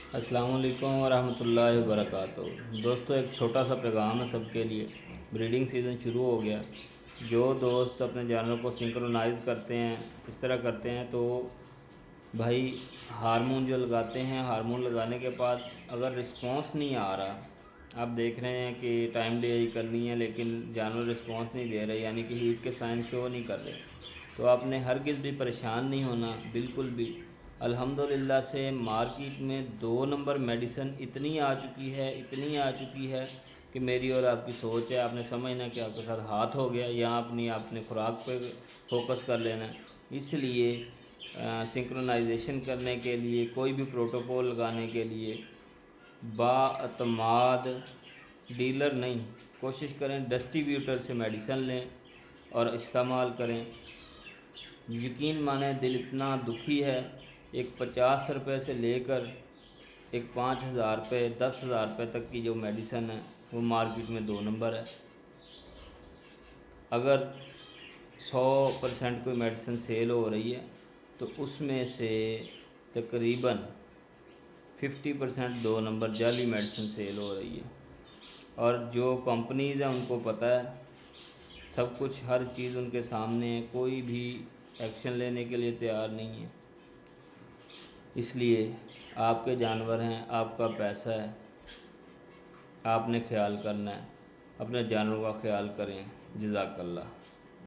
अस्सलाम वालेकुम वरहमतुल्लाहि वबरकातुहू। दोस्तों, एक छोटा सा पैगाम है सबके लिए। ब्रीडिंग सीज़न शुरू हो गया। जो दोस्त अपने जानवर को सिंक्रोनाइज़ करते हैं, इस तरह करते हैं, तो भाई हार्मोन जो लगाते हैं, हार्मोन लगाने के बाद अगर रिस्पॉन्स नहीं आ रहा, आप देख रहे हैं कि टाइम डिलीवरी करनी है लेकिन जानवर रिस्पॉन्स नहीं दे रहे, यानी कि हीट के साइन शो नहीं कर रहे, तो आपने हरगिज़ भी परेशान नहीं होना, बिल्कुल भी। अल्हम्दुलिल्लाह से मार्केट में 2 नंबर मेडिसिन इतनी आ चुकी है, इतनी आ चुकी है कि मेरी और आपकी सोच है, आपने समझना कि आपके साथ हाथ हो गया, या आपने खुराक पे फोकस कर लेना है। इसलिए सिंक्रोनाइजेशन करने के लिए, कोई भी प्रोटोकॉल लगाने के लिए बाअतमाद डीलर नहीं, कोशिश करें डिस्ट्रीब्यूटर से मेडिसिन लें और इस्तेमाल करें। यकीन माने, दिल इतना दुखी है, एक 50 रुपये से लेकर एक 5,000 रुपये, 10,000 रुपये तक की जो मेडिसिन है वो मार्केट में 2 नंबर है। अगर 100% कोई मेडिसिन सेल हो रही है तो उसमें से तकरीबन 50% 2 नंबर जाली मेडिसिन सेल हो रही है। और जो कंपनीज़ हैं उनको पता है, सब कुछ, हर चीज़ उनके सामने है, कोई भी एक्शन लेने के लिए तैयार नहीं है। इसलिए आपके जानवर हैं, आपका पैसा है, आपने ख्याल करना है, अपने जानवरों का ख्याल करें। जज़ाकल्लाह।